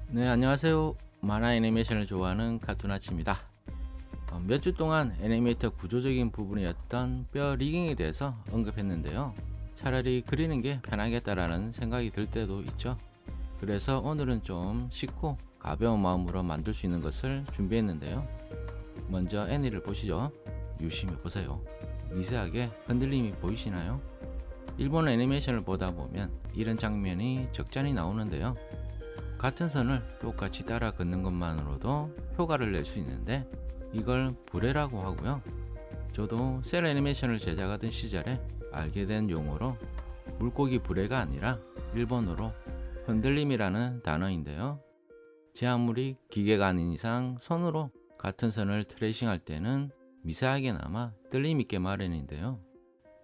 네, 안녕하세요. 만화 애니메이션을 좋아하는 카툰아치입니다. 몇 주 동안 애니메이터 구조적인 부분이었던 뼈 리깅에 대해서 언급했는데요. 차라리 그리는 게 편하겠다라는 생각이 들 때도 있죠. 그래서 오늘은 좀 쉽고 가벼운 마음으로 만들 수 있는 것을 준비했는데요. 먼저 애니를 보시죠. 유심히 보세요. 미세하게 흔들림이 보이시나요? 일본 애니메이션을 보다 보면 이런 장면이 적잖이 나오는데요. 같은 선을 똑같이 따라 긋는 것만으로도 효과를 낼 수 있는데 이걸 브레라고 하고요. 저도 셀 애니메이션을 제작하던 시절에 알게 된 용어로 물고기 브레가 아니라 일본어로 흔들림이라는 단어인데요. 제 아무리 기계가 아닌 이상 손으로 같은 선을 트레이싱 할 때는 미세하게나마 떨림 있게 마련인데요.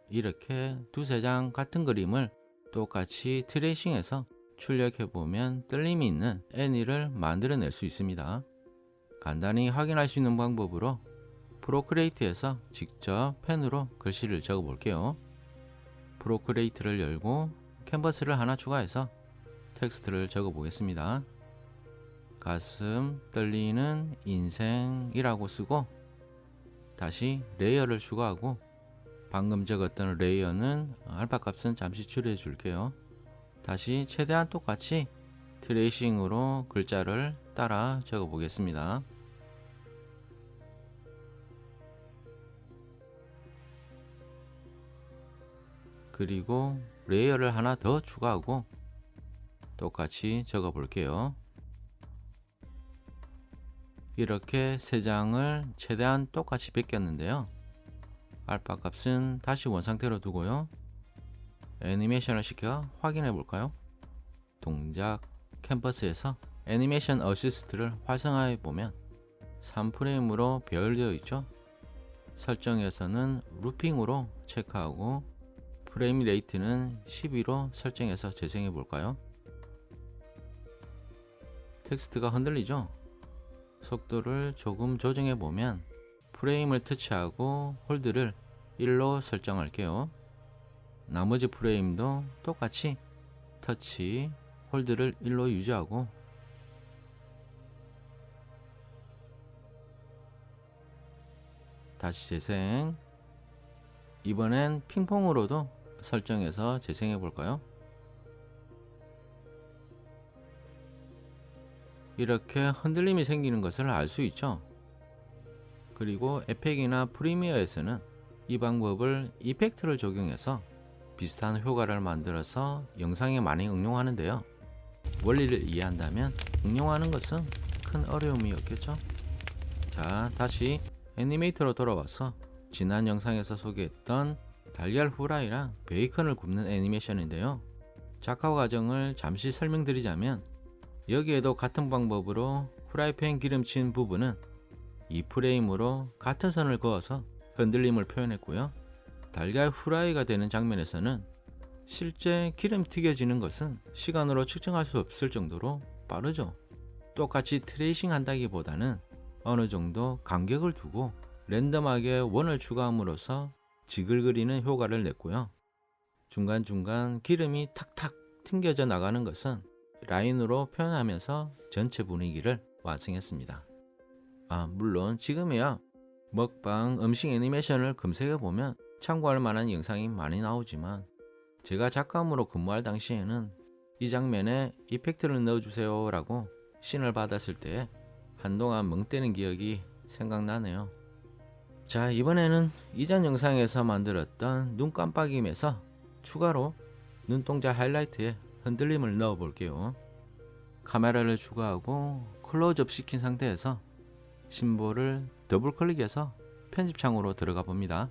이렇게 두세 장 같은 그림을 똑같이 트레이싱해서 출력해보면 떨림이 있는 애니를 만들어낼 수 있습니다. 간단히 확인할 수 있는 방법으로 프로크리에이트에서 직접 펜으로 글씨를 적어 볼게요. 프로크리에이트를 열고 캔버스를 하나 추가해서 텍스트를 적어 보겠습니다. 가슴 떨리는 인생이라고 쓰고 다시 레이어를 추가하고 방금 적었던 레이어는 알파 값은 잠시 줄여 줄게요. 다시 최대한 똑같이 트레이싱으로 글자를 따라 적어 보겠습니다. 그리고 레이어를 하나 더 추가하고 똑같이 적어 볼게요. 이렇게 세 장을 최대한 똑같이 베꼈는데요. 알파 값은 다시 원상태로 두고요. 애니메이션을 시켜 확인해 볼까요? 동작 캔버스에서 애니메이션 어시스트를 활성화해 보면 3프레임으로 배열되어 있죠. 설정에서는 루핑으로 체크하고 프레임 레이트는 12로 설정해서 재생해 볼까요? 텍스트가 흔들리죠? 속도를 조금 조정해 보면 프레임을 터치하고 홀드를 1로 설정할게요. 나머지 프레임도 똑같이 터치, 홀드를 1로 유지하고 다시 재생. 이번엔 핑퐁으로도 설정해서 재생해 볼까요? 이렇게 흔들림이 생기는 것을 알 수 있죠. 그리고 에펙이나 프리미어에서는 이 방법을 이펙트를 적용해서 비슷한 효과를 만들어서 영상에 많이 응용하는데요. 원리를 이해한다면 응용하는 것은 큰 어려움이 없겠죠. 자, 다시 애니메이터로 돌아와서 지난 영상에서 소개했던 달걀 후라이랑 베이컨을 굽는 애니메이션인데요. 작화 과정을 잠시 설명드리자면 여기에도 같은 방법으로 후라이팬 기름친 부분은 2프레임으로 같은 선을 그어서 흔들림을 표현했고요. 달걀 후라이가 되는 장면에서는 실제 기름 튀겨지는 것은 시간으로 측정할 수 없을 정도로 빠르죠. 똑같이 트레이싱 한다기보다는 어느 정도 간격을 두고 랜덤하게 원을 추가함으로써 지글거리는 효과를 냈고요. 중간중간 기름이 탁탁 튕겨져 나가는 것은 라인으로 표현하면서 전체 분위기를 완성했습니다. 물론 지금이야 먹방 음식 애니메이션을 검색해보면 참고할 만한 영상이 많이 나오지만 제가 작가으로 근무할 당시에는 이 장면에 이펙트를 넣어주세요 라고 신을 받았을 때 한동안 멍 때는 기억이 생각나네요. 자, 이번에는 이전 영상에서 만들었던 눈 깜빡임에서 추가로 눈동자 하이라이트에 흔들림을 넣어 볼게요. 카메라를 추가하고 클로즈업 시킨 상태에서 심볼을 더블 클릭해서 편집창으로 들어가 봅니다.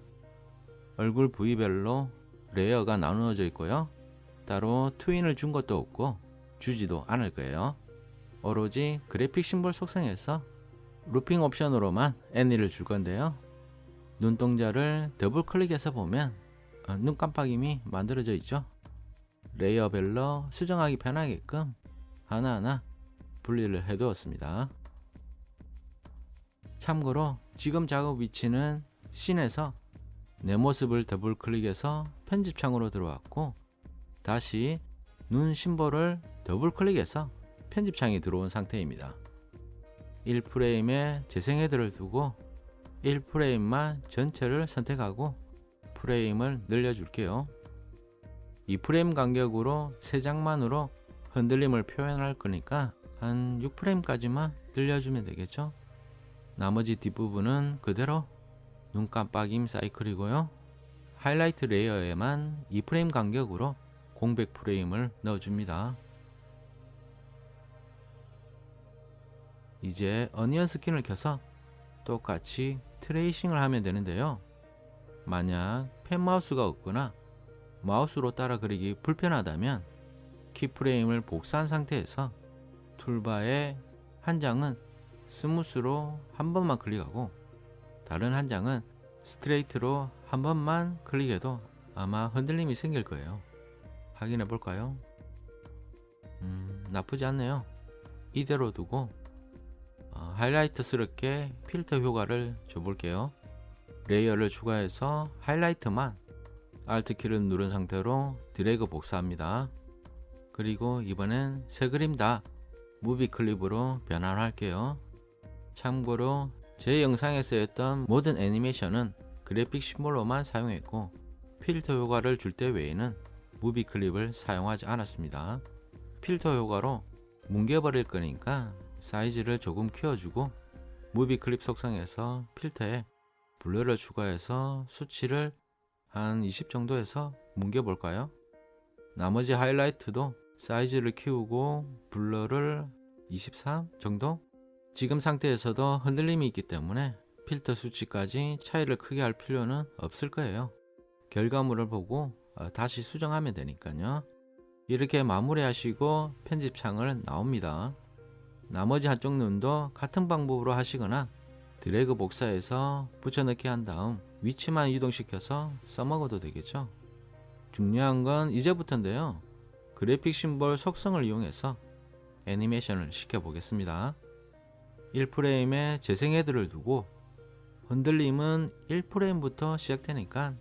얼굴 부위별로 레이어가 나누어져 있고요. 따로 트윈을 준 것도 없고 주지도 않을 거예요. 오로지 그래픽 심볼 속성에서 루핑 옵션으로만 애니를 줄 건데요. 눈동자를 더블 클릭해서 보면 눈 깜빡임이 만들어져 있죠. 레이어별로 수정하기 편하게끔 하나하나 분리를 해 두었습니다. 참고로 지금 작업 위치는 씬에서 내 모습을 더블 클릭해서 편집창으로 들어왔고 다시 눈 심볼을 더블 클릭해서 편집창이 들어온 상태입니다. 1프레임에 재생 헤드를 두고 1프레임만 전체를 선택하고 프레임을 늘려줄게요. 2프레임 간격으로 3장만으로 흔들림을 표현할 거니까 한 6프레임까지만 늘려주면 되겠죠. 나머지 뒷부분은 그대로 눈 깜빡임 사이클이고요. 하이라이트 레이어에만 2프레임 간격으로 공백 프레임을 넣어줍니다. 이제 어니언 스킨을 켜서 똑같이 트레이싱을 하면 되는데요. 만약 펜 마우스가 없거나 마우스로 따라 그리기 불편하다면 키프레임을 복사한 상태에서 툴바의 한 장은 스무스로 한 번만 클릭하고 다른 한 장은 스트레이트로 한 번만 클릭해도 아마 흔들림이 생길 거예요. 확인해 볼까요? 나쁘지 않네요. 이대로 두고 하이라이트스럽게 필터 효과를 줘볼게요. 레이어를 추가해서 하이라이트만 Alt키를 누른 상태로 드래그 복사합니다. 그리고 이번엔 세 그림 다 무비 클립으로 변환할게요. 참고로 제 영상에 쓰였던 모든 애니메이션은 그래픽 심볼로만 사용했고 필터 효과를 줄 때 외에는 무비 클립을 사용하지 않았습니다. 필터 효과로 뭉개버릴 거니까 사이즈를 조금 키워주고 무비 클립 속성에서 필터에 블러를 추가해서 수치를 한 20 정도에서 뭉개볼까요? 나머지 하이라이트도 사이즈를 키우고 블러를 23 정도? 지금 상태에서도 흔들림이 있기 때문에 필터 수치까지 차이를 크게 할 필요는 없을 거예요. 결과물을 보고 다시 수정하면 되니까요. 이렇게 마무리하시고 편집창을 나옵니다. 나머지 한쪽 눈도 같은 방법으로 하시거나 드래그 복사해서 붙여넣기 한 다음 위치만 이동시켜서 써먹어도 되겠죠. 중요한 건 이제부터인데요. 그래픽 심볼 속성을 이용해서 애니메이션을 시켜보겠습니다. 1프레임에 재생 헤드를 두고 흔들림은 1프레임부터 시작되니까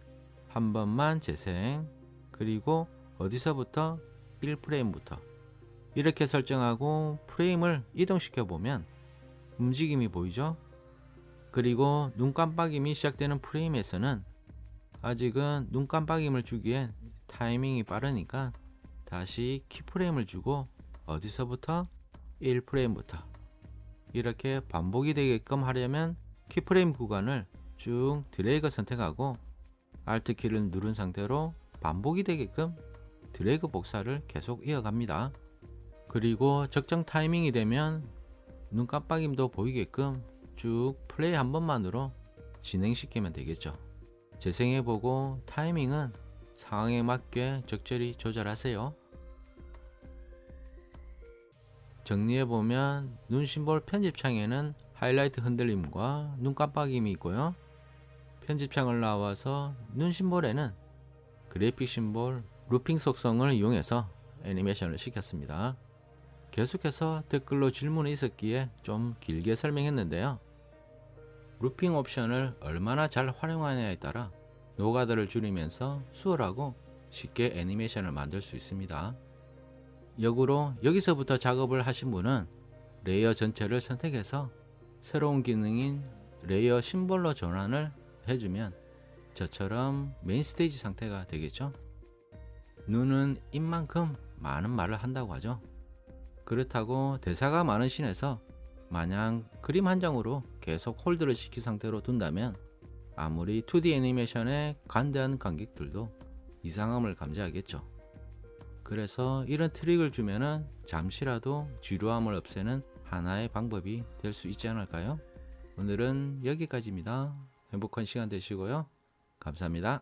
한 번만 재생, 그리고 어디서부터 1프레임부터 이렇게 설정하고 프레임을 이동시켜 보면 움직임이 보이죠? 그리고 눈 깜빡임이 시작되는 프레임에서는 아직은 눈 깜빡임을 주기엔 타이밍이 빠르니까 다시 키프레임을 주고 어디서부터 1프레임부터 이렇게 반복이 되게끔 하려면 키프레임 구간을 쭉 드래그 선택하고 Alt키를 누른 상태로 반복이 되게끔 드래그 복사를 계속 이어갑니다. 그리고 적정 타이밍이 되면 눈 깜빡임도 보이게끔 쭉 플레이 한 번만으로 진행시키면 되겠죠. 재생해보고 타이밍은 상황에 맞게 적절히 조절하세요. 정리해보면 눈 심볼 편집창에는 하이라이트 흔들림과 눈 깜빡임이 있고요. 편집창을 나와서 눈 심볼에는 그래픽 심볼 루핑 속성을 이용해서 애니메이션을 시켰습니다. 계속해서 댓글로 질문이 있었기에 좀 길게 설명했는데요. 루핑 옵션을 얼마나 잘 활용하느냐에 따라 노가다를 줄이면서 수월하고 쉽게 애니메이션을 만들 수 있습니다. 역으로 여기서부터 작업을 하신 분은 레이어 전체를 선택해서 새로운 기능인 레이어 심볼로 전환을 해주면 저처럼 메인 스테이지 상태가 되겠죠. 눈은 입만큼 많은 말을 한다고 하죠. 그렇다고 대사가 많은 씬에서 마냥 그림 한 장으로 계속 홀드를 시킨 상태로 둔다면 아무리 2D 애니메이션의 관대한 관객들도 이상함을 감지하겠죠. 그래서 이런 트릭을 주면은 잠시라도 지루함을 없애는 하나의 방법이 될 수 있지 않을까요? 오늘은 여기까지입니다. 행복한 시간 되시고요. 감사합니다.